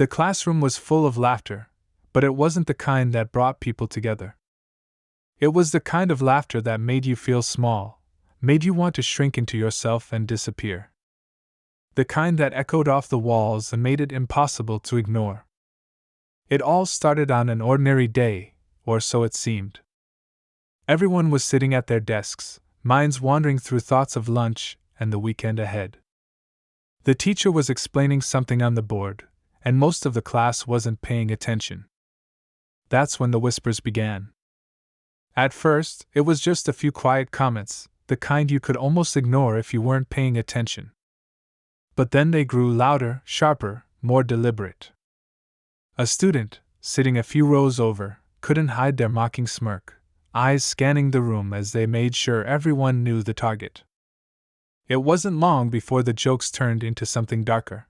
The classroom was full of laughter, but it wasn't the kind that brought people together. It was the kind of laughter that made you feel small, made you want to shrink into yourself and disappear. The kind that echoed off the walls and made it impossible to ignore. It all started on an ordinary day, or so it seemed. Everyone was sitting at their desks, minds wandering through thoughts of lunch and the weekend ahead. The teacher was explaining something on the board, and most of the class wasn't paying attention. That's when the whispers began. At first, it was just a few quiet comments, the kind you could almost ignore if you weren't paying attention. But then they grew louder, sharper, more deliberate. A student, sitting a few rows over, couldn't hide their mocking smirk, eyes scanning the room as they made sure everyone knew the target. It wasn't long before the jokes turned into something darker.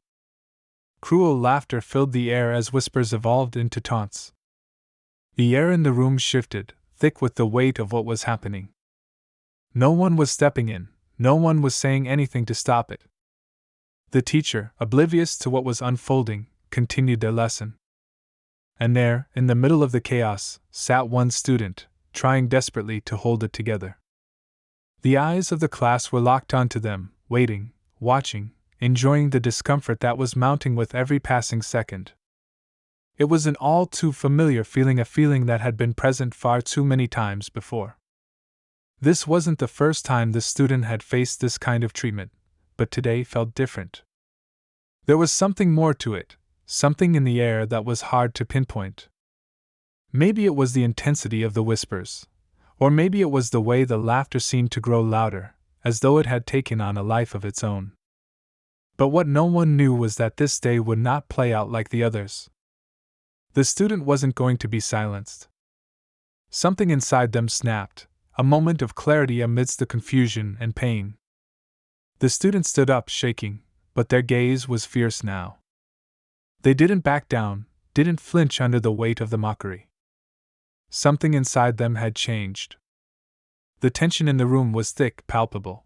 Cruel laughter filled the air as whispers evolved into taunts. The air in the room shifted, thick with the weight of what was happening. No one was stepping in, no one was saying anything to stop it. The teacher, oblivious to what was unfolding, continued their lesson. And there, in the middle of the chaos, sat one student, trying desperately to hold it together. The eyes of the class were locked onto them, waiting, watching, enjoying the discomfort that was mounting with every passing second. It was an all too familiar feeling, a feeling that had been present far too many times before. This wasn't the first time the student had faced this kind of treatment, but today felt different. There was something more to it, something in the air that was hard to pinpoint. Maybe it was the intensity of the whispers, or maybe it was the way the laughter seemed to grow louder, as though it had taken on a life of its own. But what no one knew was that this day would not play out like the others. The student wasn't going to be silenced. Something inside them snapped, a moment of clarity amidst the confusion and pain. The student stood up, shaking, but their gaze was fierce now. They didn't back down, didn't flinch under the weight of the mockery. Something inside them had changed. The tension in the room was thick, palpable.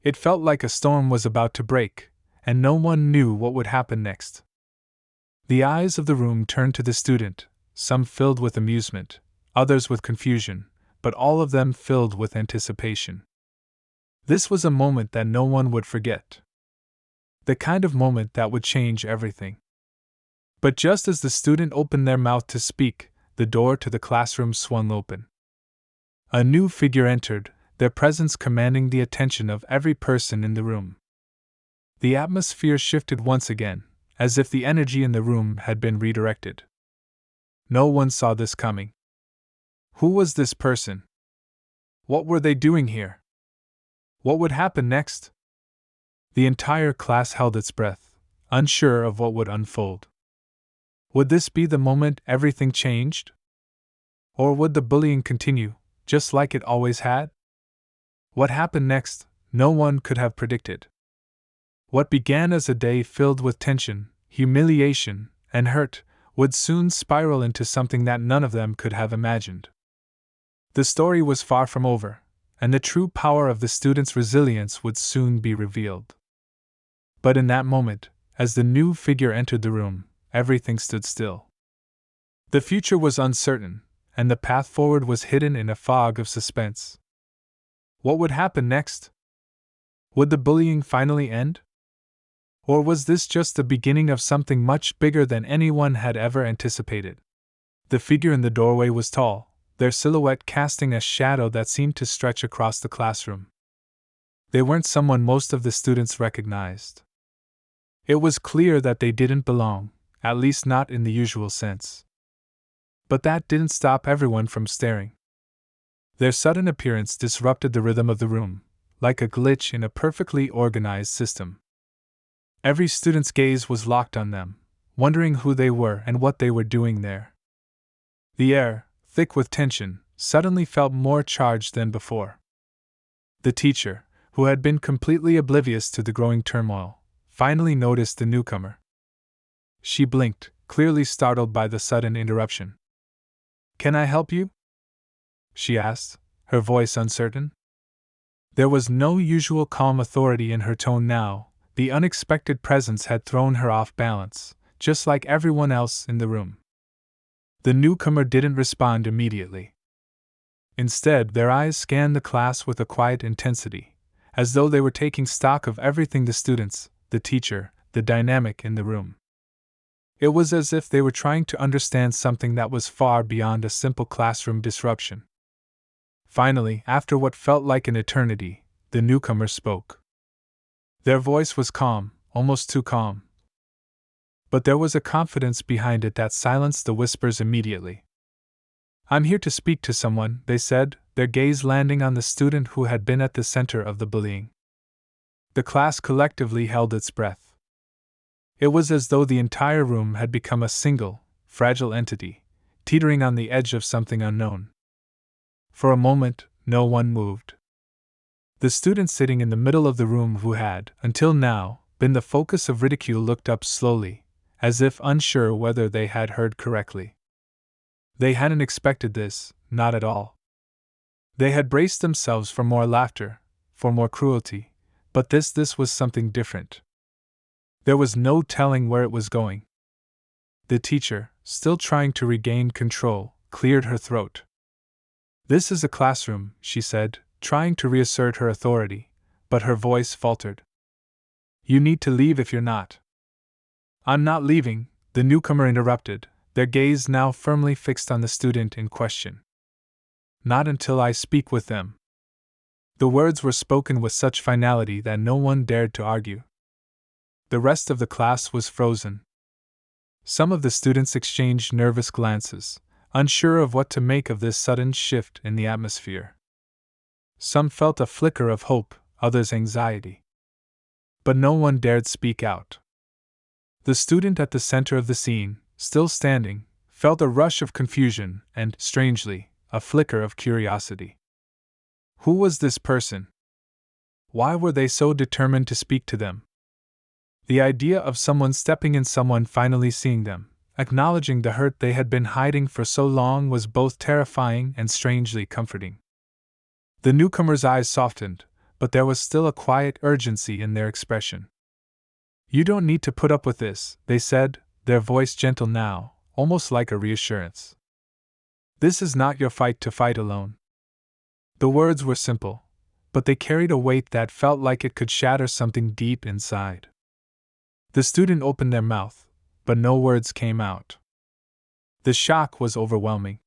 It felt like a storm was about to break, and no one knew what would happen next. The eyes of the room turned to the student, some filled with amusement, others with confusion, but all of them filled with anticipation. This was a moment that no one would forget. The kind of moment that would change everything. But just as the student opened their mouth to speak, the door to the classroom swung open. A new figure entered, their presence commanding the attention of every person in the room. The atmosphere shifted once again, as if the energy in the room had been redirected. No one saw this coming. Who was this person? What were they doing here? What would happen next? The entire class held its breath, unsure of what would unfold. Would this be the moment everything changed? Or would the bullying continue, just like it always had? What happened next, no one could have predicted. What began as a day filled with tension, humiliation, and hurt would soon spiral into something that none of them could have imagined. The story was far from over, and the true power of the students' resilience would soon be revealed. But in that moment, as the new figure entered the room, everything stood still. The future was uncertain, and the path forward was hidden in a fog of suspense. What would happen next? Would the bullying finally end? Or was this just the beginning of something much bigger than anyone had ever anticipated? The figure in the doorway was tall, their silhouette casting a shadow that seemed to stretch across the classroom. They weren't someone most of the students recognized. It was clear that they didn't belong, at least not in the usual sense. But that didn't stop everyone from staring. Their sudden appearance disrupted the rhythm of the room, like a glitch in a perfectly organized system. Every student's gaze was locked on them, wondering who they were and what they were doing there. The air, thick with tension, suddenly felt more charged than before. The teacher, who had been completely oblivious to the growing turmoil, finally noticed the newcomer. She blinked, clearly startled by the sudden interruption. "Can I help you?" she asked, her voice uncertain. There was no usual calm authority in her tone now. The unexpected presence had thrown her off balance, just like everyone else in the room. The newcomer didn't respond immediately. Instead, their eyes scanned the class with a quiet intensity, as though they were taking stock of everything: the students, the teacher, the dynamic in the room. It was as if they were trying to understand something that was far beyond a simple classroom disruption. Finally, after what felt like an eternity, the newcomer spoke. Their voice was calm, almost too calm. But there was a confidence behind it that silenced the whispers immediately. "I'm here to speak to someone," they said, their gaze landing on the student who had been at the center of the bullying. The class collectively held its breath. It was as though the entire room had become a single, fragile entity, teetering on the edge of something unknown. For a moment, no one moved. The student sitting in the middle of the room, who had, until now, been the focus of ridicule, looked up slowly, as if unsure whether they had heard correctly. They hadn't expected this, not at all. They had braced themselves for more laughter, for more cruelty, but this was something different. There was no telling where it was going. The teacher, still trying to regain control, cleared her throat. "This is a classroom," she said, trying to reassert her authority, but her voice faltered. "You need to leave if you're not." "I'm not leaving," the newcomer interrupted, their gaze now firmly fixed on the student in question. "Not until I speak with them." The words were spoken with such finality that no one dared to argue. The rest of the class was frozen. Some of the students exchanged nervous glances, unsure of what to make of this sudden shift in the atmosphere. Some felt a flicker of hope, others anxiety. But no one dared speak out. The student at the center of the scene, still standing, felt a rush of confusion and, strangely, a flicker of curiosity. Who was this person? Why were they so determined to speak to them? The idea of someone stepping in, someone finally seeing them, acknowledging the hurt they had been hiding for so long, was both terrifying and strangely comforting. The newcomer's eyes softened, but there was still a quiet urgency in their expression. "You don't need to put up with this," they said, their voice gentle now, almost like a reassurance. "This is not your fight to fight alone." The words were simple, but they carried a weight that felt like it could shatter something deep inside. The student opened their mouth, but no words came out. The shock was overwhelming.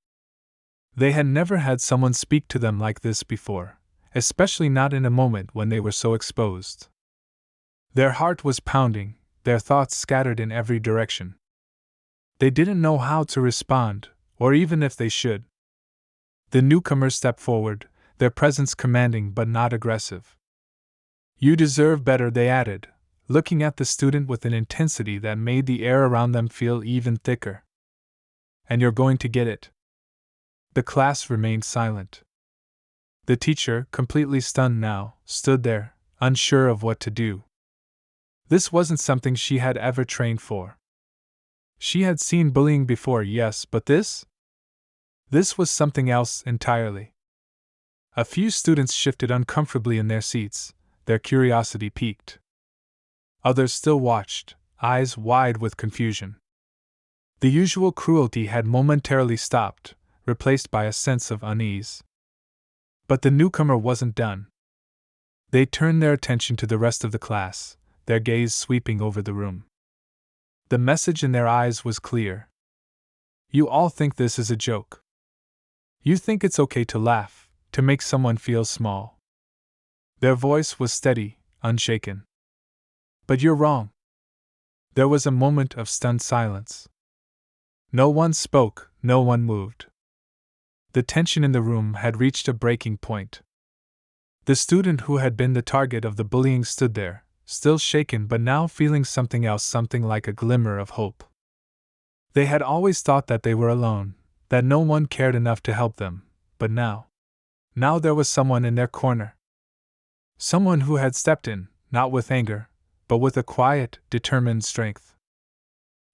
They had never had someone speak to them like this before, especially not in a moment when they were so exposed. Their heart was pounding, their thoughts scattered in every direction. They didn't know how to respond, or even if they should. The newcomers stepped forward, their presence commanding but not aggressive. "You deserve better," they added, looking at the student with an intensity that made the air around them feel even thicker. "And you're going to get it." The class remained silent. The teacher, completely stunned now, stood there, unsure of what to do. This wasn't something she had ever trained for. She had seen bullying before, yes, but this? This was something else entirely. A few students shifted uncomfortably in their seats, their curiosity piqued. Others still watched, eyes wide with confusion. The usual cruelty had momentarily stopped, replaced by a sense of unease. But the newcomer wasn't done. They turned their attention to the rest of the class, their gaze sweeping over the room. The message in their eyes was clear. "You all think this is a joke. You think it's okay to laugh, to make someone feel small." Their voice was steady, unshaken. "But you're wrong." There was a moment of stunned silence. No one spoke, no one moved. The tension in the room had reached a breaking point. The student who had been the target of the bullying stood there, still shaken but now feeling something else, something like a glimmer of hope. They had always thought that they were alone, that no one cared enough to help them, but now there was someone in their corner. Someone who had stepped in, not with anger, but with a quiet, determined strength.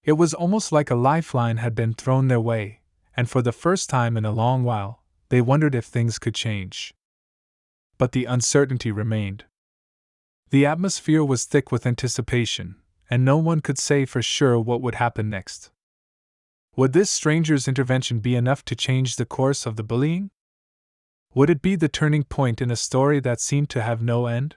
It was almost like a lifeline had been thrown their way, and for the first time in a long while, they wondered if things could change. But the uncertainty remained. The atmosphere was thick with anticipation, and no one could say for sure what would happen next. Would this stranger's intervention be enough to change the course of the bullying? Would it be the turning point in a story that seemed to have no end?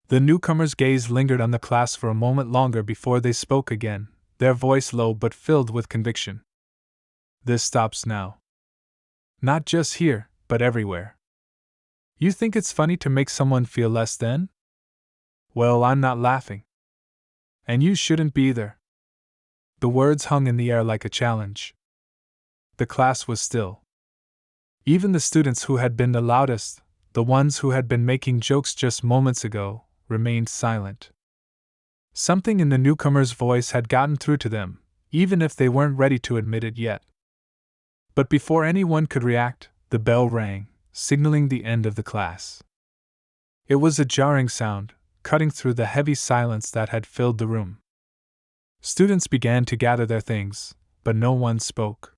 The newcomer's gaze lingered on the class for a moment longer before they spoke again, their voice low but filled with conviction. This stops now. Not just here, but everywhere. You think it's funny to make someone feel less than? Well, I'm not laughing. And you shouldn't be either. The words hung in the air like a challenge. The class was still. Even the students who had been the loudest, the ones who had been making jokes just moments ago, remained silent. Something in the newcomer's voice had gotten through to them, even if they weren't ready to admit it yet. But before anyone could react, the bell rang, signaling the end of the class. It was a jarring sound, cutting through the heavy silence that had filled the room. Students began to gather their things, but no one spoke.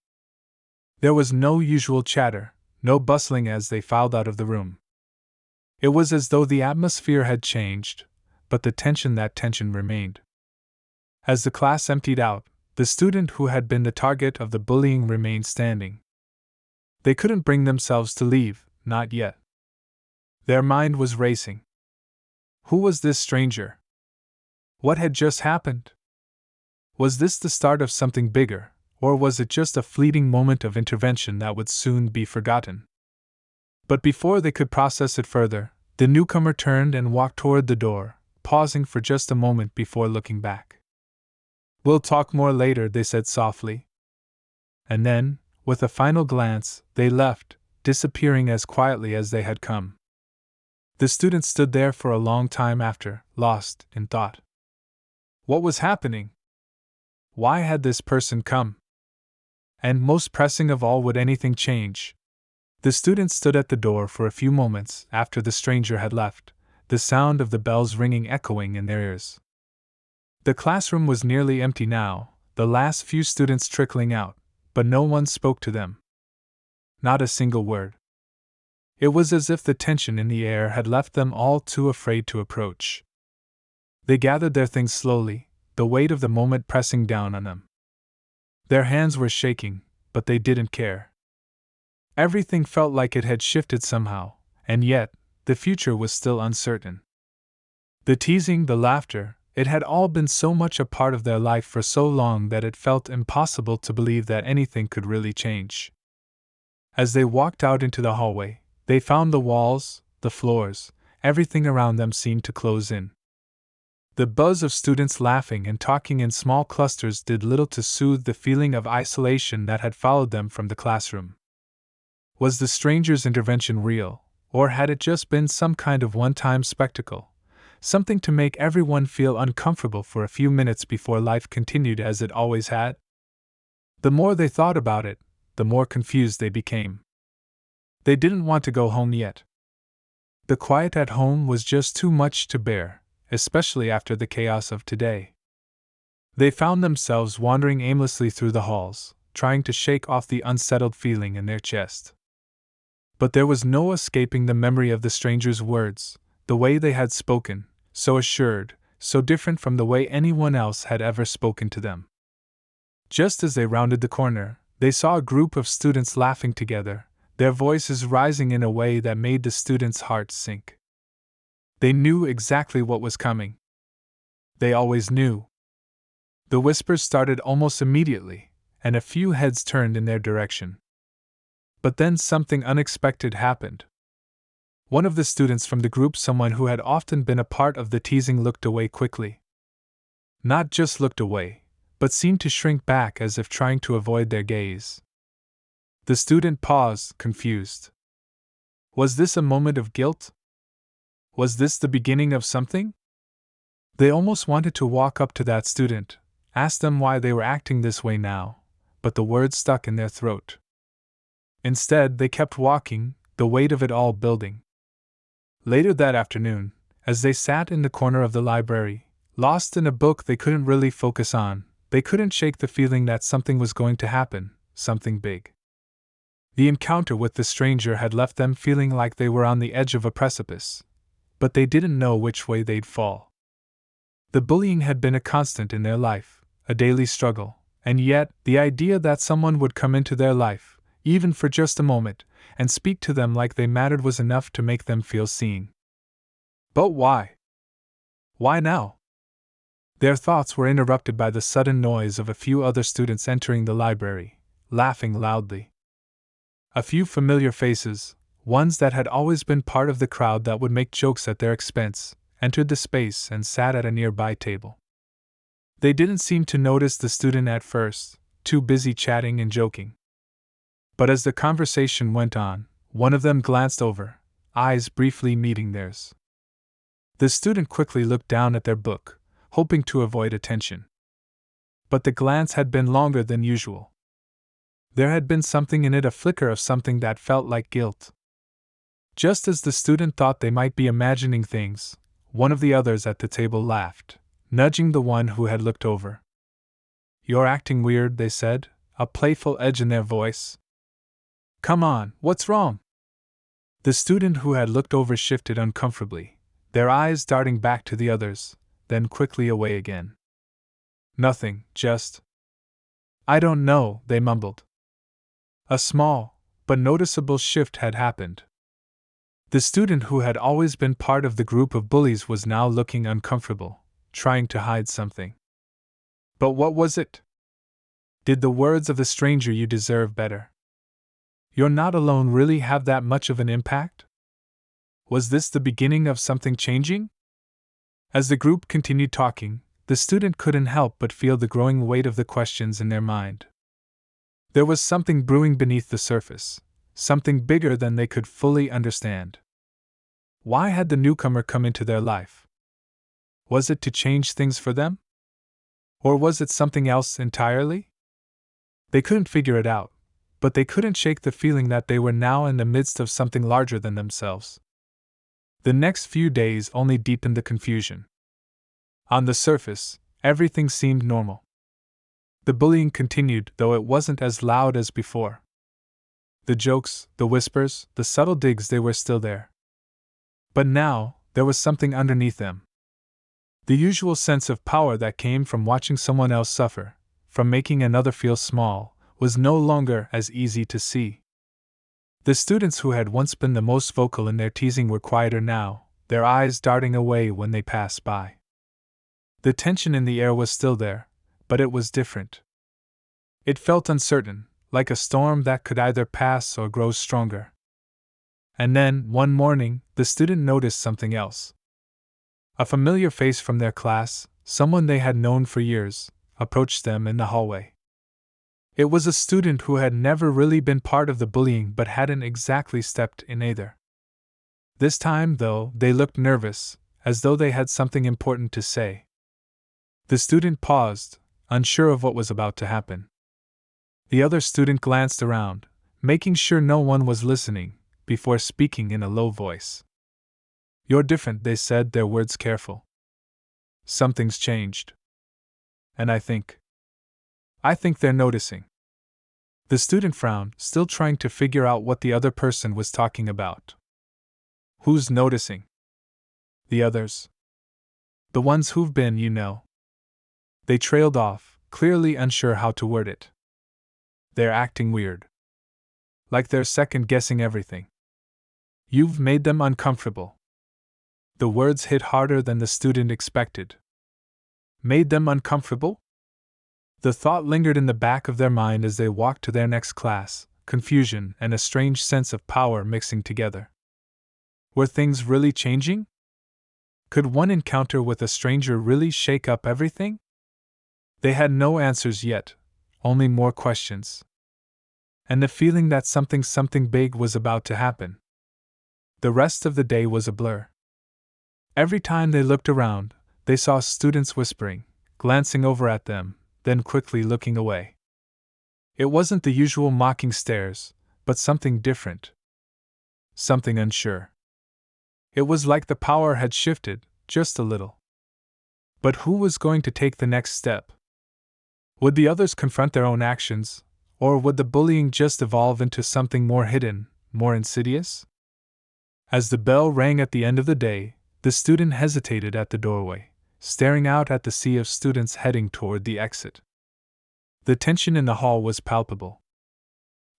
There was no usual chatter, no bustling as they filed out of the room. It was as though the atmosphere had changed, but that tension remained. As the class emptied out, the student who had been the target of the bullying remained standing. They couldn't bring themselves to leave, not yet. Their mind was racing. Who was this stranger? What had just happened? Was this the start of something bigger, or was it just a fleeting moment of intervention that would soon be forgotten? But before they could process it further, the newcomer turned and walked toward the door, pausing for just a moment before looking back. "We'll talk more later," they said softly. And then, with a final glance, they left, disappearing as quietly as they had come. The students stood there for a long time after, lost in thought. What was happening? Why had this person come? And most pressing of all, would anything change? The students stood at the door for a few moments after the stranger had left, the sound of the bells ringing echoing in their ears. The classroom was nearly empty now, the last few students trickling out, but no one spoke to them. Not a single word. It was as if the tension in the air had left them all too afraid to approach. They gathered their things slowly, the weight of the moment pressing down on them. Their hands were shaking, but they didn't care. Everything felt like it had shifted somehow, and yet, the future was still uncertain. The teasing, the laughter, it had all been so much a part of their life for so long that it felt impossible to believe that anything could really change. As they walked out into the hallway, they found the walls, the floors, everything around them seemed to close in. The buzz of students laughing and talking in small clusters did little to soothe the feeling of isolation that had followed them from the classroom. Was the stranger's intervention real, or had it just been some kind of one-time spectacle, something to make everyone feel uncomfortable for a few minutes before life continued as it always had? The more they thought about it, the more confused they became. They didn't want to go home yet. The quiet at home was just too much to bear, especially after the chaos of today. They found themselves wandering aimlessly through the halls, trying to shake off the unsettled feeling in their chest. But there was no escaping the memory of the stranger's words, the way they had spoken, so assured, so different from the way anyone else had ever spoken to them. Just as they rounded the corner, they saw a group of students laughing together, their voices rising in a way that made the students' hearts sink. They knew exactly what was coming. They always knew. The whispers started almost immediately, and a few heads turned in their direction. But then something unexpected happened. One of the students from the group, someone who had often been a part of the teasing, looked away quickly. Not just looked away, but seemed to shrink back as if trying to avoid their gaze. The student paused, confused. Was this a moment of guilt? Was this the beginning of something? They almost wanted to walk up to that student, ask them why they were acting this way now, but the words stuck in their throat. Instead, they kept walking, the weight of it all building. Later that afternoon, as they sat in the corner of the library, lost in a book they couldn't really focus on, they couldn't shake the feeling that something was going to happen, something big. The encounter with the stranger had left them feeling like they were on the edge of a precipice, but they didn't know which way they'd fall. The bullying had been a constant in their life, a daily struggle, and yet, the idea that someone would come into their life, even for just a moment, and speak to them like they mattered was enough to make them feel seen. But why? Why now? Their thoughts were interrupted by the sudden noise of a few other students entering the library, laughing loudly. A few familiar faces, ones that had always been part of the crowd that would make jokes at their expense, entered the space and sat at a nearby table. They didn't seem to notice the student at first, too busy chatting and joking. But as the conversation went on, one of them glanced over, eyes briefly meeting theirs. The student quickly looked down at their book, hoping to avoid attention. But the glance had been longer than usual. There had been something in it, a flicker of something that felt like guilt. Just as the student thought they might be imagining things, one of the others at the table laughed, nudging the one who had looked over. "You're acting weird," they said, a playful edge in their voice. "Come on, what's wrong?" The student who had looked over shifted uncomfortably, their eyes darting back to the others, then quickly away again. "Nothing, just—" "I don't know," they mumbled. A small, but noticeable shift had happened. The student who had always been part of the group of bullies was now looking uncomfortable, trying to hide something. But what was it? Did the words of the stranger "you deserve better, you're not alone" really have that much of an impact? Was this the beginning of something changing? As the group continued talking, the student couldn't help but feel the growing weight of the questions in their mind. There was something brewing beneath the surface, something bigger than they could fully understand. Why had the newcomer come into their life? Was it to change things for them? Or was it something else entirely? They couldn't figure it out, but they couldn't shake the feeling that they were now in the midst of something larger than themselves. The next few days only deepened the confusion. On the surface, everything seemed normal. The bullying continued, though it wasn't as loud as before. The jokes, the whispers, the subtle digs, they were still there. But now, there was something underneath them. The usual sense of power that came from watching someone else suffer, from making another feel small, was no longer as easy to see. The students who had once been the most vocal in their teasing were quieter now, their eyes darting away when they passed by. The tension in the air was still there, but it was different. It felt uncertain, like a storm that could either pass or grow stronger. And then, one morning, the student noticed something else. A familiar face from their class, someone they had known for years, approached them in the hallway. It was a student who had never really been part of the bullying but hadn't exactly stepped in either. This time, though, they looked nervous, as though they had something important to say. The student paused, unsure of what was about to happen. The other student glanced around, making sure no one was listening, before speaking in a low voice. "You're different," they said, their words careful. "Something's changed. And I think they're noticing." The student frowned, still trying to figure out what the other person was talking about. "Who's noticing?" "The others. The ones who've been, you know." They trailed off, clearly unsure how to word it. "They're acting weird. Like they're second-guessing everything. You've made them uncomfortable." The words hit harder than the student expected. Made them uncomfortable? The thought lingered in the back of their mind as they walked to their next class, confusion and a strange sense of power mixing together. Were things really changing? Could one encounter with a stranger really shake up everything? They had no answers yet, only more questions. And the feeling that something big was about to happen. The rest of the day was a blur. Every time they looked around, they saw students whispering, glancing over at them, then quickly looking away. It wasn't the usual mocking stares, but something different. Something unsure. It was like the power had shifted, just a little. But who was going to take the next step? Would the others confront their own actions, or would the bullying just evolve into something more hidden, more insidious? As the bell rang at the end of the day, the student hesitated at the doorway, staring out at the sea of students heading toward the exit. The tension in the hall was palpable.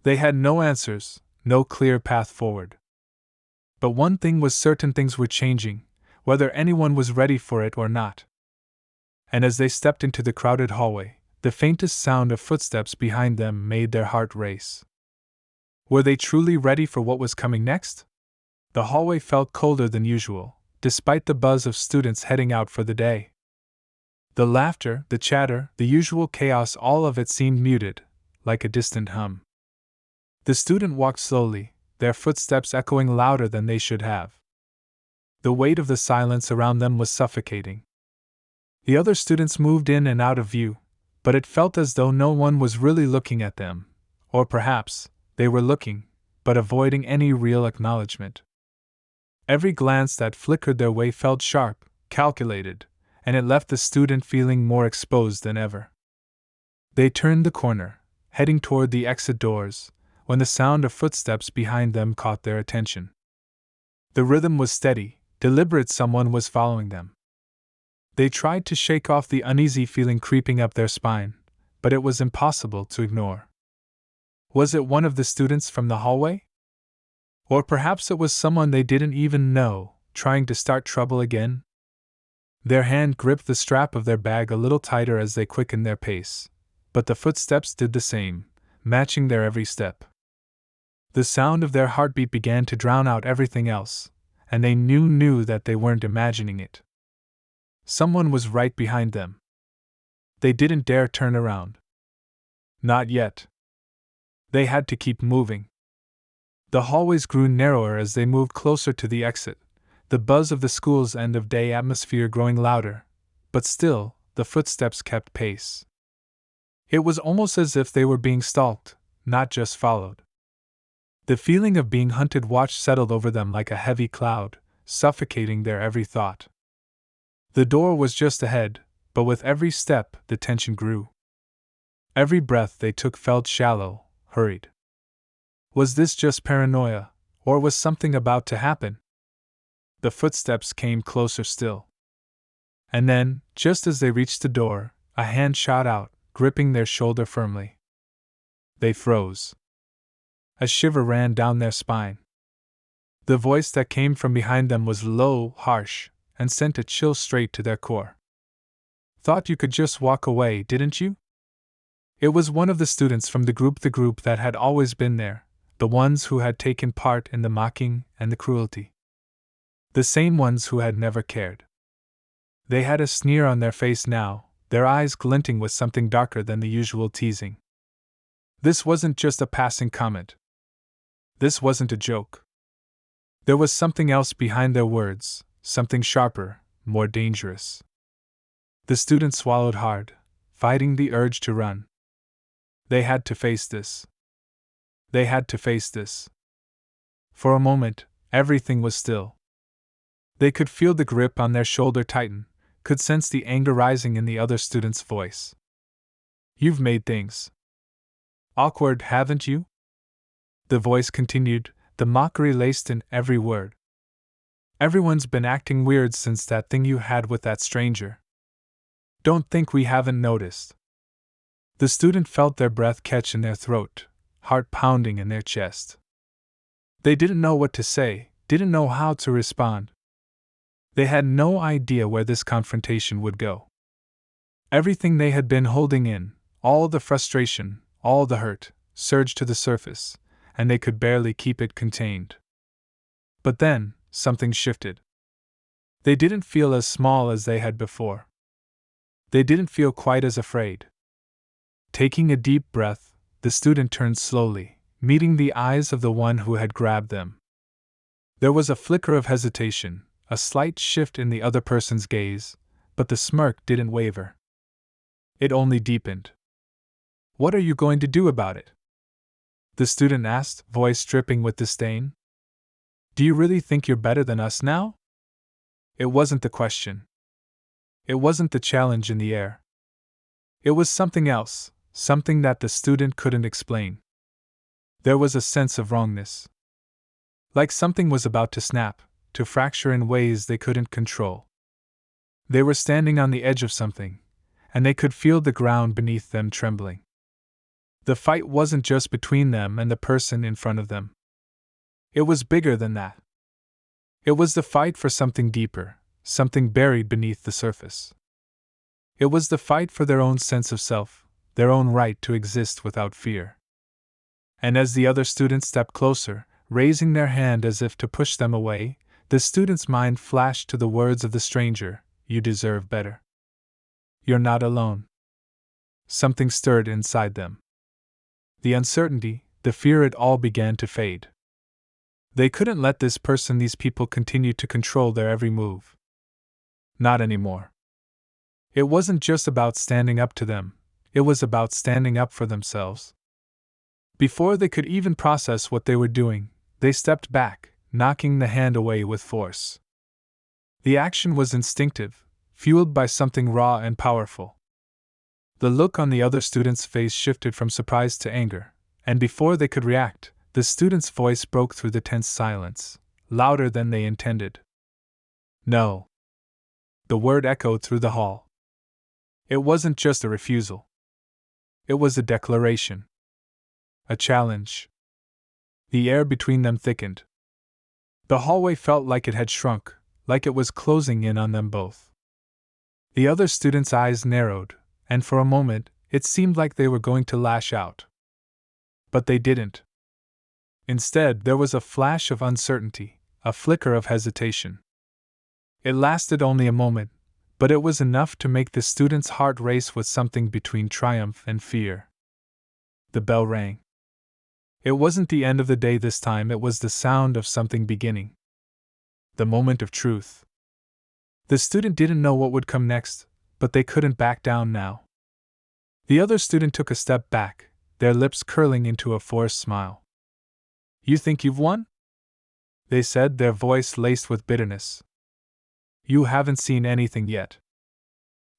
They had no answers, no clear path forward. But one thing was certain: things were changing, whether anyone was ready for it or not. And as they stepped into the crowded hallway, the faintest sound of footsteps behind them made their heart race. Were they truly ready for what was coming next? The hallway felt colder than usual, despite the buzz of students heading out for the day. The laughter, the chatter, the usual chaos, all of it seemed muted, like a distant hum. The student walked slowly, their footsteps echoing louder than they should have. The weight of the silence around them was suffocating. The other students moved in and out of view, but it felt as though no one was really looking at them, or perhaps they were looking, but avoiding any real acknowledgement. Every glance that flickered their way felt sharp, calculated, and it left the student feeling more exposed than ever. They turned the corner, heading toward the exit doors, when the sound of footsteps behind them caught their attention. The rhythm was steady, deliberate. Someone was following them. They tried to shake off the uneasy feeling creeping up their spine, but it was impossible to ignore. Was it one of the students from the hallway? Or perhaps it was someone they didn't even know, trying to start trouble again? Their hand gripped the strap of their bag a little tighter as they quickened their pace, but the footsteps did the same, matching their every step. The sound of their heartbeat began to drown out everything else, and they knew that they weren't imagining it. Someone was right behind them. They didn't dare turn around. Not yet. They had to keep moving. The hallways grew narrower as they moved closer to the exit, the buzz of the school's end-of-day atmosphere growing louder, but still, the footsteps kept pace. It was almost as if they were being stalked, not just followed. The feeling of being hunted watch settled over them like a heavy cloud, suffocating their every thought. The door was just ahead, but with every step, the tension grew. Every breath they took felt shallow, hurried. Was this just paranoia, or was something about to happen? The footsteps came closer still. And then, just as they reached the door, a hand shot out, gripping their shoulder firmly. They froze. A shiver ran down their spine. The voice that came from behind them was low, harsh, and sent a chill straight to their core. "Thought you could just walk away, didn't you?" It was one of the students from the group that had always been there, the ones who had taken part in the mocking and the cruelty. The same ones who had never cared. They had a sneer on their face now, their eyes glinting with something darker than the usual teasing. This wasn't just a passing comment. This wasn't a joke. There was something else behind their words, something sharper, more dangerous. The student swallowed hard, fighting the urge to run. They had to face this. They had to face this. For a moment, everything was still. They could feel the grip on their shoulder tighten, could sense the anger rising in the other student's voice. "You've made things awkward, haven't you?" The voice continued, the mockery laced in every word. "Everyone's been acting weird since that thing you had with that stranger. Don't think we haven't noticed." The student felt their breath catch in their throat, heart pounding in their chest. They didn't know what to say, didn't know how to respond. They had no idea where this confrontation would go. Everything they had been holding in, all the frustration, all the hurt, surged to the surface, and they could barely keep it contained. But then, something shifted. They didn't feel as small as they had before. They didn't feel quite as afraid. Taking a deep breath, the student turned slowly, meeting the eyes of the one who had grabbed them. There was a flicker of hesitation, a slight shift in the other person's gaze, but the smirk didn't waver. It only deepened. "What are you going to do about it?" the student asked, voice dripping with disdain. "Do you really think you're better than us now?" It wasn't the question. It wasn't the challenge in the air. It was something else, something that the student couldn't explain. There was a sense of wrongness. Like something was about to snap, to fracture in ways they couldn't control. They were standing on the edge of something, and they could feel the ground beneath them trembling. The fight wasn't just between them and the person in front of them. It was bigger than that. It was the fight for something deeper, something buried beneath the surface. It was the fight for their own sense of self, their own right to exist without fear. And as the other students stepped closer, raising their hand as if to push them away, the student's mind flashed to the words of the stranger, "You deserve better. You're not alone." Something stirred inside them. The uncertainty, the fear, it all began to fade. They couldn't let this person, these people, continue to control their every move. Not anymore. It wasn't just about standing up to them, it was about standing up for themselves. Before they could even process what they were doing, they stepped back, knocking the hand away with force. The action was instinctive, fueled by something raw and powerful. The look on the other student's face shifted from surprise to anger, and before they could react, the student's voice broke through the tense silence, louder than they intended. "No." The word echoed through the hall. It wasn't just a refusal. It was a declaration. A challenge. The air between them thickened. The hallway felt like it had shrunk, like it was closing in on them both. The other student's eyes narrowed, and for a moment, it seemed like they were going to lash out. But they didn't. Instead, there was a flash of uncertainty, a flicker of hesitation. It lasted only a moment, but it was enough to make the student's heart race with something between triumph and fear. The bell rang. It wasn't the end of the day this time, it was the sound of something beginning. The moment of truth. The student didn't know what would come next, but they couldn't back down now. The other student took a step back, their lips curling into a forced smile. "You think you've won?" they said, their voice laced with bitterness. "You haven't seen anything yet."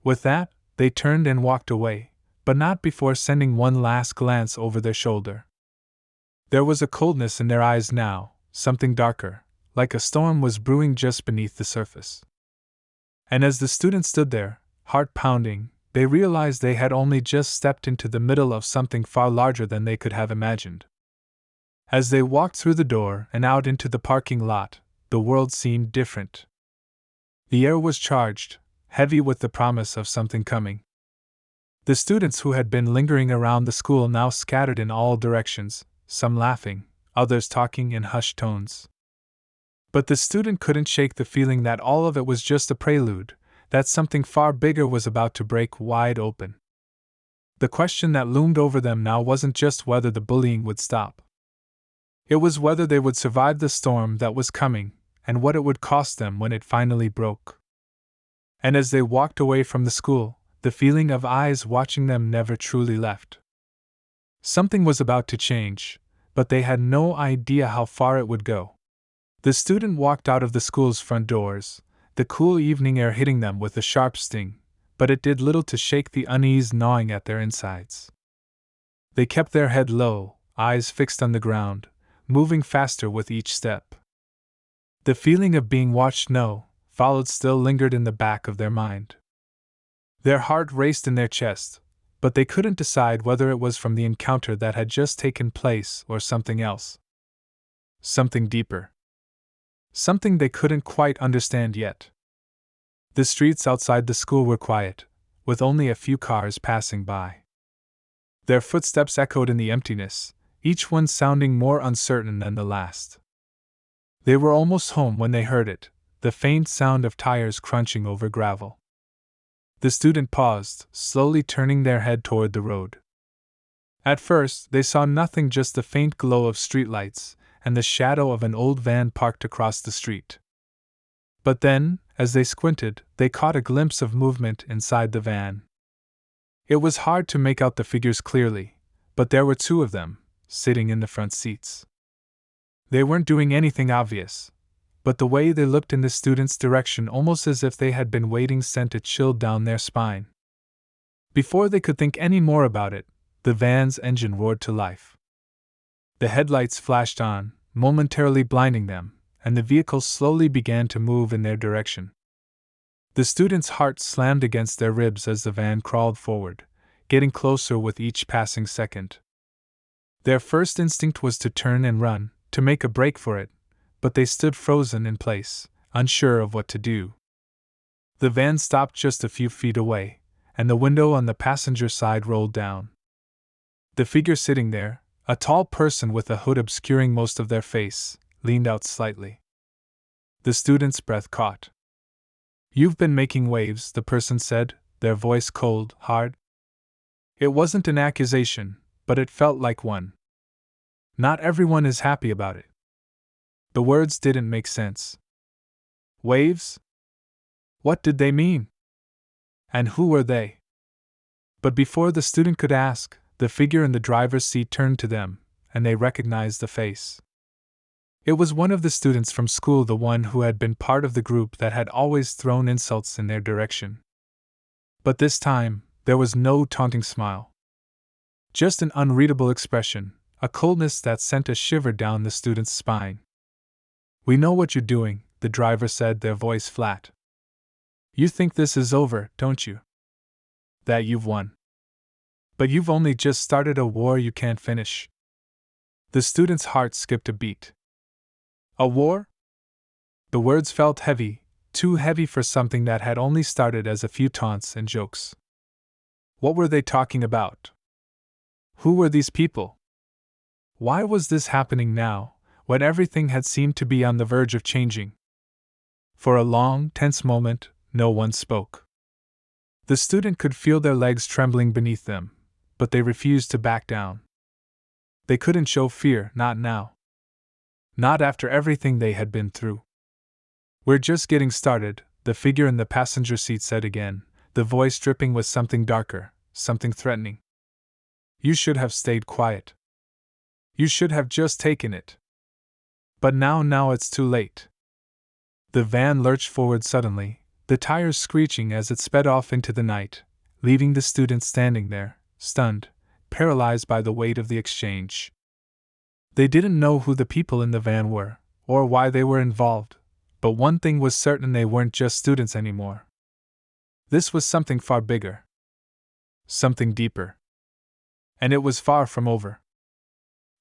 With that, they turned and walked away, but not before sending one last glance over their shoulder. There was a coldness in their eyes now, something darker, like a storm was brewing just beneath the surface. And as the students stood there, heart pounding, they realized they had only just stepped into the middle of something far larger than they could have imagined. As they walked through the door and out into the parking lot, the world seemed different. The air was charged, heavy with the promise of something coming. The students who had been lingering around the school now scattered in all directions, some laughing, others talking in hushed tones. But the student couldn't shake the feeling that all of it was just a prelude, that something far bigger was about to break wide open. The question that loomed over them now wasn't just whether the bullying would stop. It was whether they would survive the storm that was coming, and what it would cost them when it finally broke. And as they walked away from the school, the feeling of eyes watching them never truly left. Something was about to change, but they had no idea how far it would go. The student walked out of the school's front doors, the cool evening air hitting them with a sharp sting, but it did little to shake the unease gnawing at their insides. They kept their head low, eyes fixed on the ground, moving faster with each step. The feeling of being watched, followed, still lingered in the back of their mind. Their heart raced in their chest, but they couldn't decide whether it was from the encounter that had just taken place or something else. Something deeper. Something they couldn't quite understand yet. The streets outside the school were quiet, with only a few cars passing by. Their footsteps echoed in the emptiness, each one sounding more uncertain than the last. They were almost home when they heard it, the faint sound of tires crunching over gravel. The student paused, slowly turning their head toward the road. At first, they saw nothing, just the faint glow of streetlights and the shadow of an old van parked across the street. But then, as they squinted, they caught a glimpse of movement inside the van. It was hard to make out the figures clearly, but there were two of them, sitting in the front seats. They weren't doing anything obvious, but the way they looked in the student's direction, almost as if they had been waiting, sent a chill down their spine. Before they could think any more about it, the van's engine roared to life. The headlights flashed on, momentarily blinding them, and the vehicle slowly began to move in their direction. The students' hearts slammed against their ribs as the van crawled forward, getting closer with each passing second. Their first instinct was to turn and run, to make a break for it, but they stood frozen in place, unsure of what to do. The van stopped just a few feet away, and the window on the passenger side rolled down. The figure sitting there, a tall person with a hood obscuring most of their face, leaned out slightly. The student's breath caught. "You've been making waves," the person said, their voice cold, hard. It wasn't an accusation, but it felt like one. "Not everyone is happy about it." The words didn't make sense. Waves? What did they mean? And who were they? But before the student could ask, the figure in the driver's seat turned to them, and they recognized the face. It was one of the students from school, the one who had been part of the group that had always thrown insults in their direction. But this time, there was no taunting smile. Just an unreadable expression, a coldness that sent a shiver down the student's spine. "We know what you're doing," the driver said, their voice flat. "You think this is over, don't you? That you've won. But you've only just started a war you can't finish." The student's heart skipped a beat. A war? The words felt heavy, too heavy for something that had only started as a few taunts and jokes. What were they talking about? Who were these people? Why was this happening now, when everything had seemed to be on the verge of changing? For a long, tense moment, no one spoke. The student could feel their legs trembling beneath them, but they refused to back down. They couldn't show fear, not now. Not after everything they had been through. "We're just getting started," the figure in the passenger seat said again, the voice dripping with something darker, something threatening. "You should have stayed quiet. You should have just taken it. But now it's too late." The van lurched forward suddenly, the tires screeching as it sped off into the night, leaving the student standing there, stunned, paralyzed by the weight of the exchange. They didn't know who the people in the van were, or why they were involved, but one thing was certain: they weren't just students anymore. This was something far bigger. Something deeper. And it was far from over.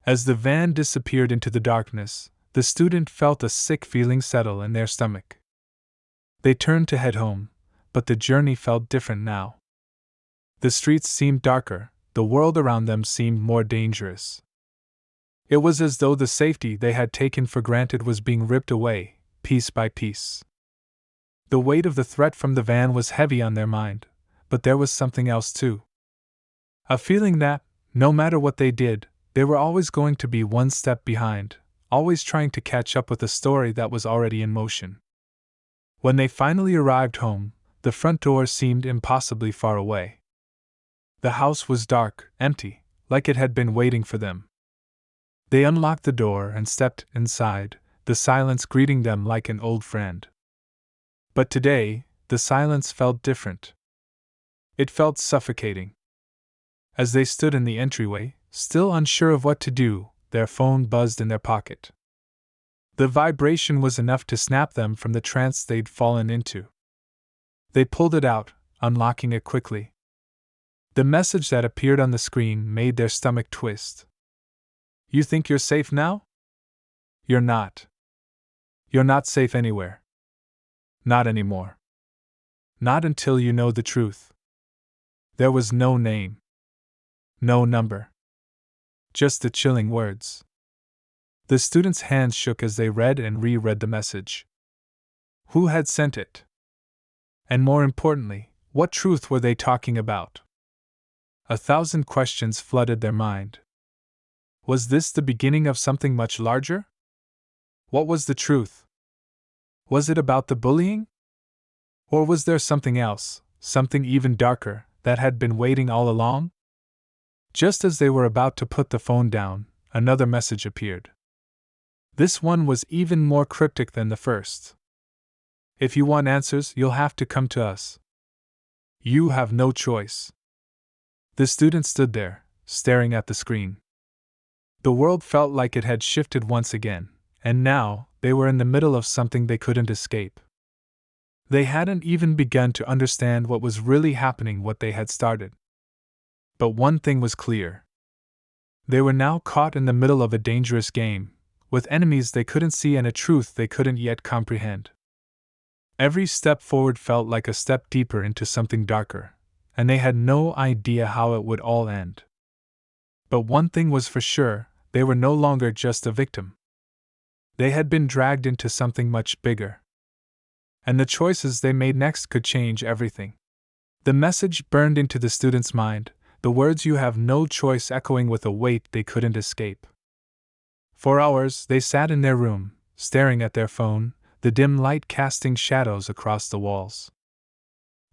As the van disappeared into the darkness, the student felt a sick feeling settle in their stomach. They turned to head home, but the journey felt different now. The streets seemed darker, the world around them seemed more dangerous. It was as though the safety they had taken for granted was being ripped away, piece by piece. The weight of the threat from the van was heavy on their mind, but there was something else too. A feeling that, no matter what they did, they were always going to be one step behind, always trying to catch up with a story that was already in motion. When they finally arrived home, the front door seemed impossibly far away. The house was dark, empty, like it had been waiting for them. They unlocked the door and stepped inside, the silence greeting them like an old friend. But today, the silence felt different. It felt suffocating. As they stood in the entryway, still unsure of what to do, their phone buzzed in their pocket. The vibration was enough to snap them from the trance they'd fallen into. They pulled it out, unlocking it quickly. The message that appeared on the screen made their stomach twist. "You think you're safe now? You're not. You're not safe anywhere. Not anymore. Not until you know the truth." There was no name. No number. Just the chilling words. The students' hands shook as they read and reread the message. Who had sent it? And more importantly, what truth were they talking about? 1,000 questions flooded their mind. Was this the beginning of something much larger? What was the truth? Was it about the bullying? Or was there something else, something even darker, that had been waiting all along? Just as they were about to put the phone down, another message appeared. This one was even more cryptic than the first. "If you want answers, you'll have to come to us. You have no choice." The student stood there, staring at the screen. The world felt like it had shifted once again, and now they were in the middle of something they couldn't escape. They hadn't even begun to understand what was really happening, what they had started. But one thing was clear. They were now caught in the middle of a dangerous game, with enemies they couldn't see and a truth they couldn't yet comprehend. Every step forward felt like a step deeper into something darker, and they had no idea how it would all end. But one thing was for sure, they were no longer just a victim. They had been dragged into something much bigger. And the choices they made next could change everything. The message burned into the student's mind, the words "you have no choice" echoing with a weight they couldn't escape. For hours they sat in their room, staring at their phone, the dim light casting shadows across the walls.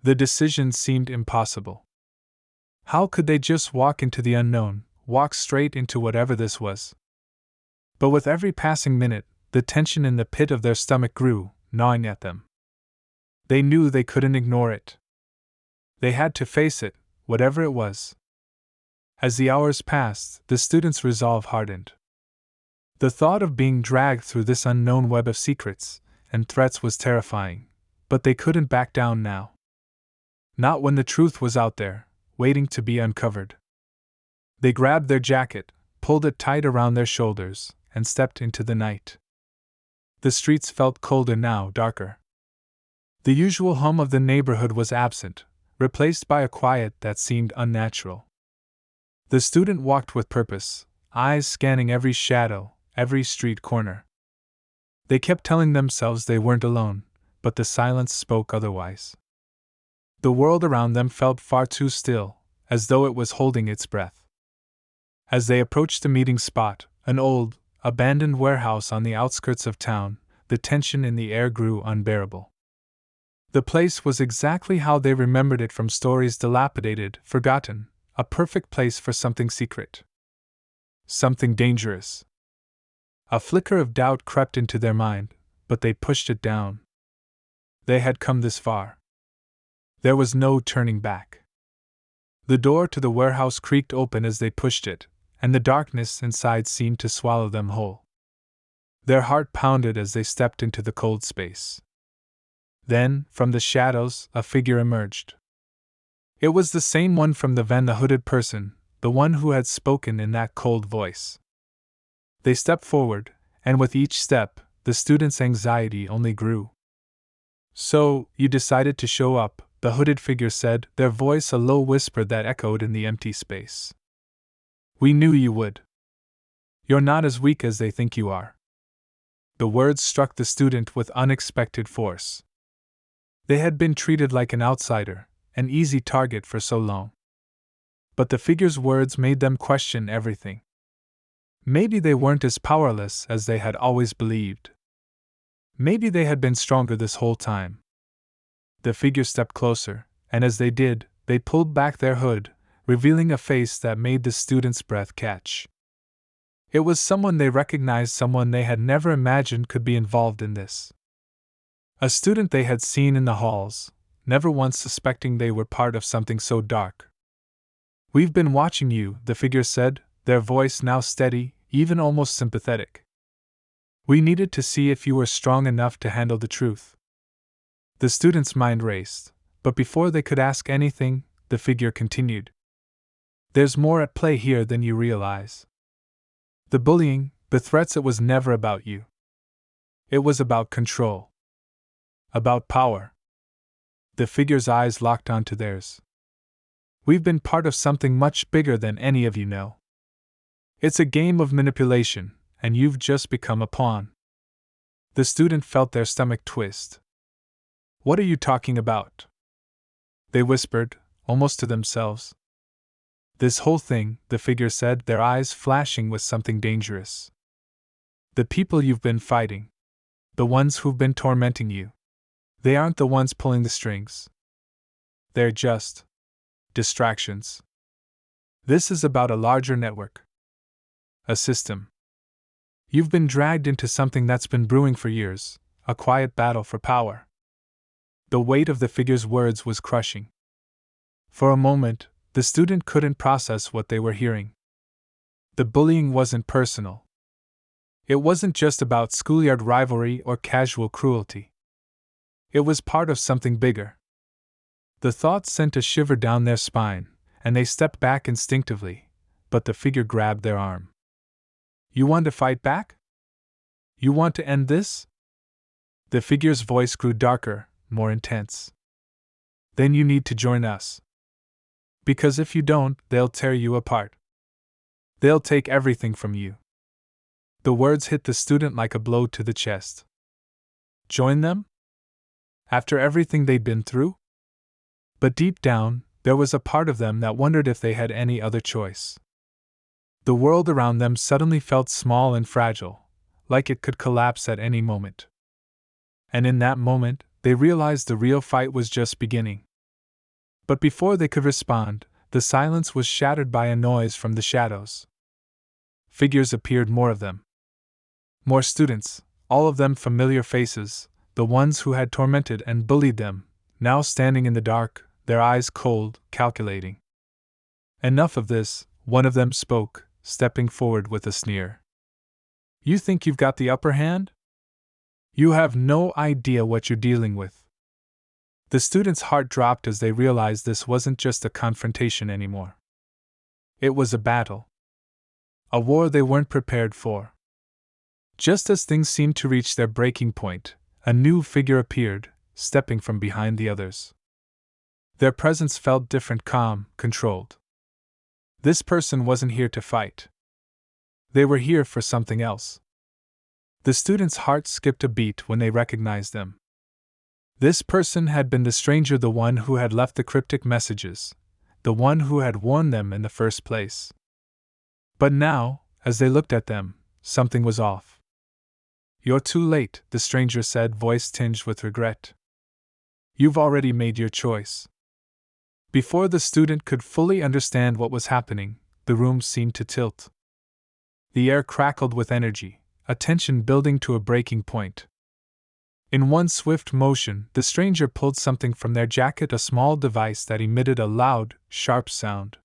The decision seemed impossible. How could they just walk into the unknown, walk straight into whatever this was? But with every passing minute, the tension in the pit of their stomach grew, gnawing at them. They knew they couldn't ignore it. They had to face it, whatever it was. As the hours passed, the students' resolve hardened. The thought of being dragged through this unknown web of secrets and threats was terrifying, but they couldn't back down now. Not when the truth was out there, waiting to be uncovered. They grabbed their jacket, pulled it tight around their shoulders, and stepped into the night. The streets felt colder now, darker. The usual hum of the neighborhood was absent, replaced by a quiet that seemed unnatural. The student walked with purpose, eyes scanning every shadow, every street corner. They kept telling themselves they weren't alone, but the silence spoke otherwise. The world around them felt far too still, as though it was holding its breath. As they approached the meeting spot, an old, abandoned warehouse on the outskirts of town, the tension in the air grew unbearable. The place was exactly how they remembered it from stories: dilapidated, forgotten, a perfect place for something secret. Something dangerous. A flicker of doubt crept into their mind, but they pushed it down. They had come this far. There was no turning back. The door to the warehouse creaked open as they pushed it, and the darkness inside seemed to swallow them whole. Their heart pounded as they stepped into the cold space. Then, from the shadows, a figure emerged. It was the same one from the van, the hooded person, the one who had spoken in that cold voice. They stepped forward, and with each step, the student's anxiety only grew. "So, you decided to show up," the hooded figure said, their voice a low whisper that echoed in the empty space. "We knew you would. You're not as weak as they think you are." The words struck the student with unexpected force. They had been treated like an outsider, an easy target for so long. But the figure's words made them question everything. Maybe they weren't as powerless as they had always believed. Maybe they had been stronger this whole time. The figure stepped closer, and as they did, they pulled back their hood, revealing a face that made the student's breath catch. It was someone they recognized, someone they had never imagined could be involved in this. A student they had seen in the halls, never once suspecting they were part of something so dark. "We've been watching you," the figure said, their voice now steady, even almost sympathetic. "We needed to see if you were strong enough to handle the truth." The student's mind raced, but before they could ask anything, the figure continued. "There's more at play here than you realize. The bullying, the threats, it was never about you. It was about control. About power." The figure's eyes locked onto theirs. "We've been part of something much bigger than any of you know. It's a game of manipulation, and you've just become a pawn." The student felt their stomach twist. "What are you talking about?" they whispered, almost to themselves. "This whole thing," the figure said, their eyes flashing with something dangerous. "The people you've been fighting. The ones who've been tormenting you. They aren't the ones pulling the strings. They're just distractions. This is about a larger network. A system. You've been dragged into something that's been brewing for years, a quiet battle for power." The weight of the figure's words was crushing. For a moment, the student couldn't process what they were hearing. The bullying wasn't personal. It wasn't just about schoolyard rivalry or casual cruelty. It was part of something bigger. The thought sent a shiver down their spine, and they stepped back instinctively, but the figure grabbed their arm. You want to fight back? You want to end this? The figure's voice grew darker, more intense. Then you need to join us. Because if you don't, they'll tear you apart. They'll take everything from you. The words hit the student like a blow to the chest. Join them? After everything they'd been through? But deep down, there was a part of them that wondered if they had any other choice. The world around them suddenly felt small and fragile, like it could collapse at any moment. And in that moment, they realized the real fight was just beginning. But before they could respond, the silence was shattered by a noise from the shadows. Figures appeared, more of them. More students, all of them familiar faces, the ones who had tormented and bullied them, now standing in the dark, their eyes cold, calculating. Enough of this, one of them spoke, stepping forward with a sneer. You think you've got the upper hand? You have no idea what you're dealing with. The student's heart dropped as they realized this wasn't just a confrontation anymore. It was a battle. A war they weren't prepared for. Just as things seemed to reach their breaking point, a new figure appeared, stepping from behind the others. Their presence felt different, calm, controlled. This person wasn't here to fight. They were here for something else. The students' hearts skipped a beat when they recognized them. This person had been the stranger, the one who had left the cryptic messages, the one who had warned them in the first place. But now, as they looked at them, something was off. You're too late, the stranger said, voice tinged with regret. You've already made your choice. Before the student could fully understand what was happening, the room seemed to tilt. The air crackled with energy, a tension building to a breaking point. In one swift motion, the stranger pulled something from their jacket, a small device that emitted a loud, sharp sound.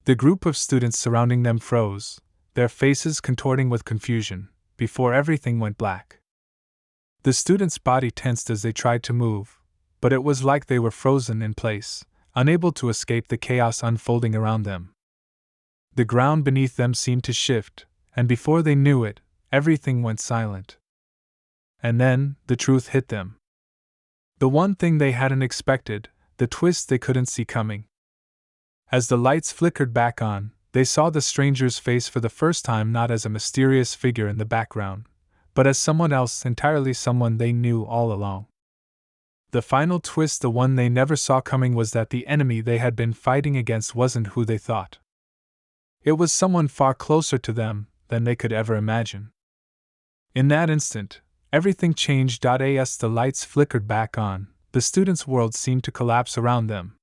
The group of students surrounding them froze, their faces contorting with confusion, before everything went black. The students' body tensed as they tried to move, but it was like they were frozen in place, unable to escape the chaos unfolding around them. The ground beneath them seemed to shift, and before they knew it, everything went silent. And then, the truth hit them. The one thing they hadn't expected, the twist they couldn't see coming. As the lights flickered back on, they saw the stranger's face for the first time, not as a mysterious figure in the background, but as someone else entirely, someone they knew all along. The final twist, the one they never saw coming, was that the enemy they had been fighting against wasn't who they thought. It was someone far closer to them than they could ever imagine. In that instant, everything changed. As the lights flickered back on, the students' world seemed to collapse around them.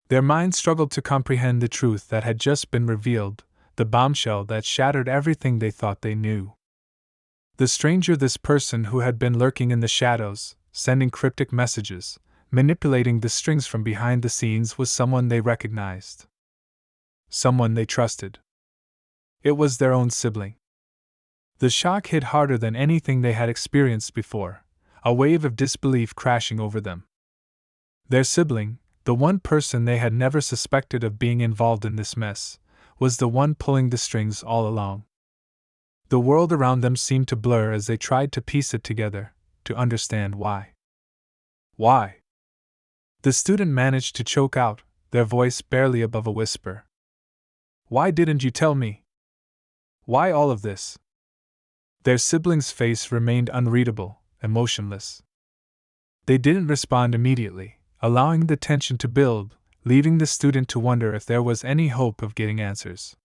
Their minds struggled to comprehend the truth that had just been revealed, the bombshell that shattered everything they thought they knew. The stranger, this person who had been lurking in the shadows, sending cryptic messages, manipulating the strings from behind the scenes, was someone they recognized. Someone they trusted. It was their own sibling. The shock hit harder than anything they had experienced before, a wave of disbelief crashing over them. Their sibling, the one person they had never suspected of being involved in this mess, was the one pulling the strings all along. The world around them seemed to blur as they tried to piece it together, to understand why. Why? The student managed to choke out, their voice barely above a whisper. Why didn't you tell me? Why all of this? Their sibling's face remained unreadable, emotionless. They didn't respond immediately, allowing the tension to build, leaving the student to wonder if there was any hope of getting answers.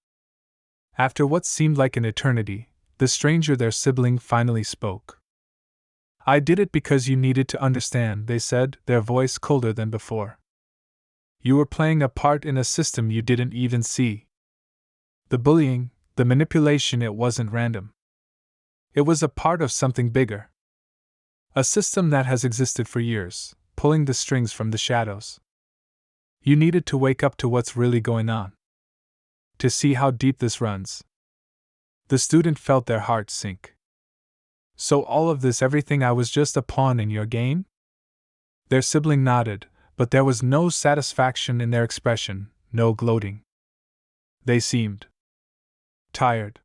After what seemed like an eternity, the stranger, their sibling, finally spoke. I did it because you needed to understand, they said, their voice colder than before. You were playing a part in a system you didn't even see. The bullying, the manipulation, it wasn't random. It was a part of something bigger. A system that has existed for years, pulling the strings from the shadows. You needed to wake up to what's really going on. To see how deep this runs. The student felt their heart sink. So all of this, everything, I was just a pawn in your game? Their sibling nodded, but there was no satisfaction in their expression, no gloating. They seemed tired.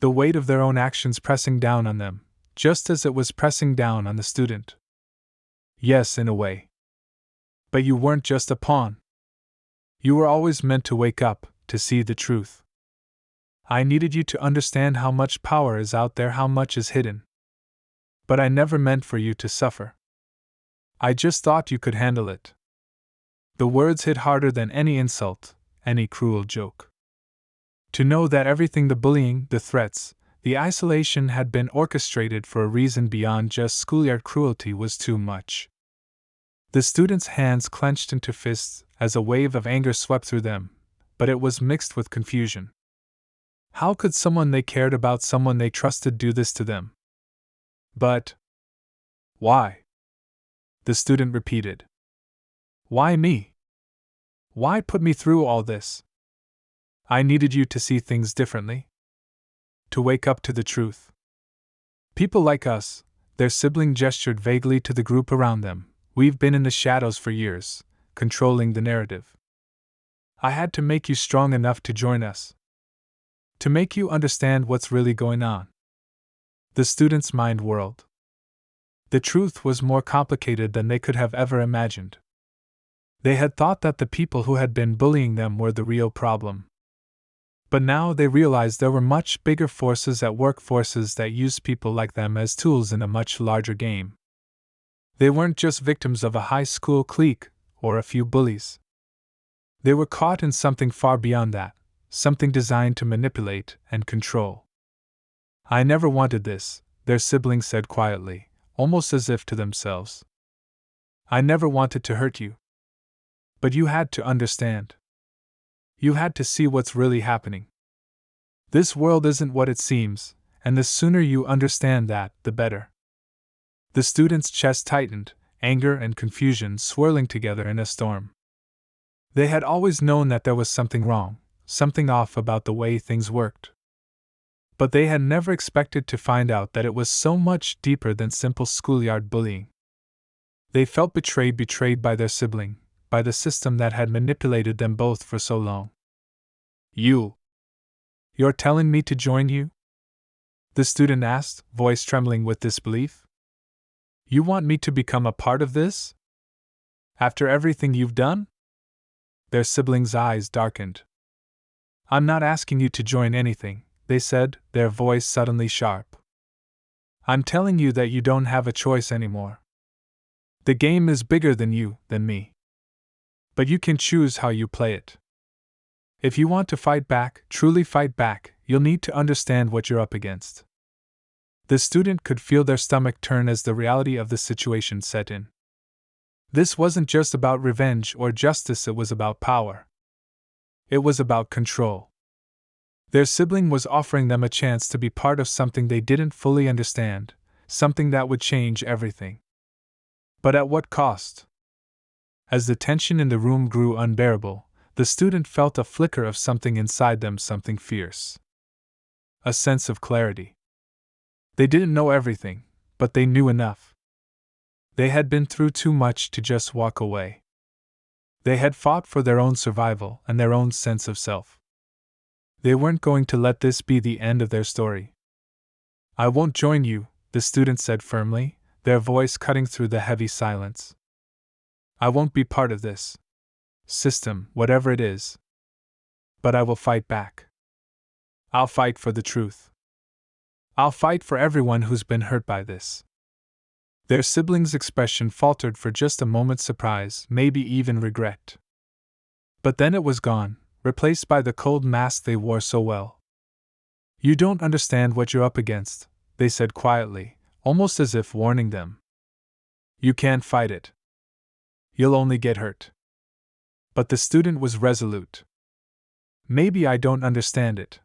The weight of their own actions pressing down on them, just as it was pressing down on the student. Yes, in a way. But you weren't just a pawn. You were always meant to wake up, to see the truth. I needed you to understand how much power is out there, how much is hidden. But I never meant for you to suffer. I just thought you could handle it. The words hit harder than any insult, any cruel joke. To know that everything, the bullying, the threats, the isolation had been orchestrated for a reason beyond just schoolyard cruelty was too much. The student's hands clenched into fists as a wave of anger swept through them, but it was mixed with confusion. How could someone they cared about, someone they trusted, do this to them? But why? The student repeated. Why me? Why put me through all this? I needed you to see things differently. To wake up to the truth. People like us, their sibling gestured vaguely to the group around them, we've been in the shadows for years, controlling the narrative. I had to make you strong enough to join us. To make you understand what's really going on. The student's mind whirled. The truth was more complicated than they could have ever imagined. They had thought that the people who had been bullying them were the real problem. But now they realized there were much bigger forces at work, forces that used people like them as tools in a much larger game. They weren't just victims of a high school clique or a few bullies. They were caught in something far beyond that, something designed to manipulate and control. I never wanted this, their sibling said quietly, almost as if to themselves. I never wanted to hurt you. But you had to understand. You had to see what's really happening. This world isn't what it seems, and the sooner you understand that, the better. The student's chest tightened, anger and confusion swirling together in a storm. They had always known that there was something wrong, something off about the way things worked. But they had never expected to find out that it was so much deeper than simple schoolyard bullying. They felt betrayed by their sibling, by the system that had manipulated them both for so long. You're telling me to join you? The student asked, voice trembling with disbelief. You want me to become a part of this? After everything you've done? Their sibling's eyes darkened. I'm not asking you to join anything, they said, their voice suddenly sharp. I'm telling you that you don't have a choice anymore. The game is bigger than you, than me. But you can choose how you play it. If you want to fight back, truly fight back, you'll need to understand what you're up against. The student could feel their stomach turn as the reality of the situation set in. This wasn't just about revenge or justice, it was about power. It was about control. Their sibling was offering them a chance to be part of something they didn't fully understand, something that would change everything. But at what cost? As the tension in the room grew unbearable, the student felt a flicker of something inside them, something fierce. A sense of clarity. They didn't know everything, but they knew enough. They had been through too much to just walk away. They had fought for their own survival and their own sense of self. They weren't going to let this be the end of their story. I won't join you, the student said firmly, their voice cutting through the heavy silence. I won't be part of this system, whatever it is. But I will fight back. I'll fight for the truth. I'll fight for everyone who's been hurt by this. Their sibling's expression faltered for just a moment, surprise, maybe even regret. But then it was gone, replaced by the cold mask they wore so well. You don't understand what you're up against, they said quietly, almost as if warning them. You can't fight it. You'll only get hurt. But the student was resolute. Maybe I don't understand it.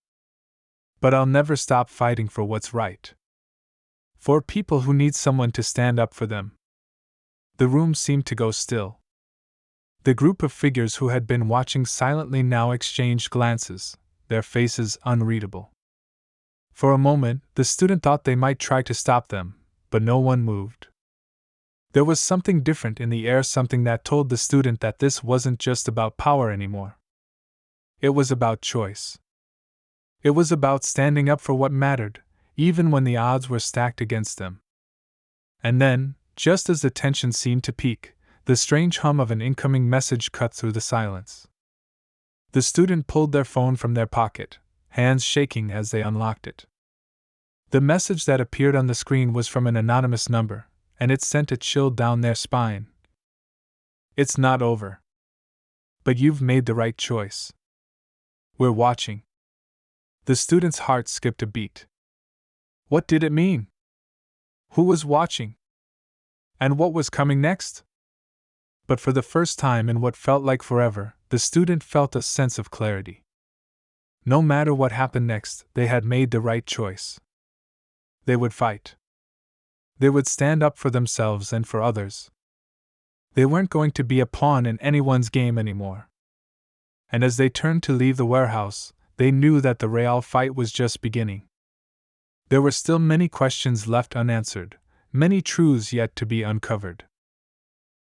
But I'll never stop fighting for what's right. For people who need someone to stand up for them. The room seemed to go still. The group of figures who had been watching silently now exchanged glances, their faces unreadable. For a moment, the student thought they might try to stop them, but no one moved. There was something different in the air, something that told the student that this wasn't just about power anymore. It was about choice. It was about standing up for what mattered, even when the odds were stacked against them. And then, just as the tension seemed to peak, the strange hum of an incoming message cut through the silence. The student pulled their phone from their pocket, hands shaking as they unlocked it. The message that appeared on the screen was from an anonymous number, and it sent a chill down their spine. "It's not over. But you've made the right choice. We're watching." The student's heart skipped a beat. What did it mean? Who was watching? And what was coming next? But for the first time in what felt like forever, the student felt a sense of clarity. No matter what happened next, they had made the right choice. They would fight. They would stand up for themselves and for others. They weren't going to be a pawn in anyone's game anymore. And as they turned to leave the warehouse, they knew that the real fight was just beginning. There were still many questions left unanswered, many truths yet to be uncovered.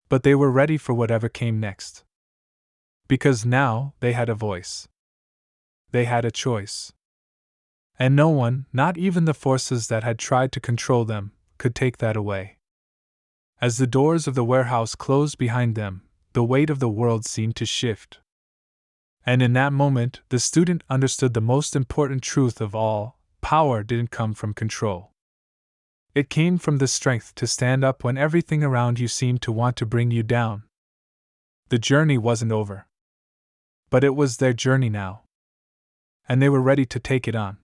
But they were ready for whatever came next. Because now they had a voice. They had a choice. And no one, not even the forces that had tried to control them, could take that away. As the doors of the warehouse closed behind them, the weight of the world seemed to shift. And in that moment, the student understood the most important truth of all: power didn't come from control. It came from the strength to stand up when everything around you seemed to want to bring you down. The journey wasn't over. But it was their journey now. And they were ready to take it on.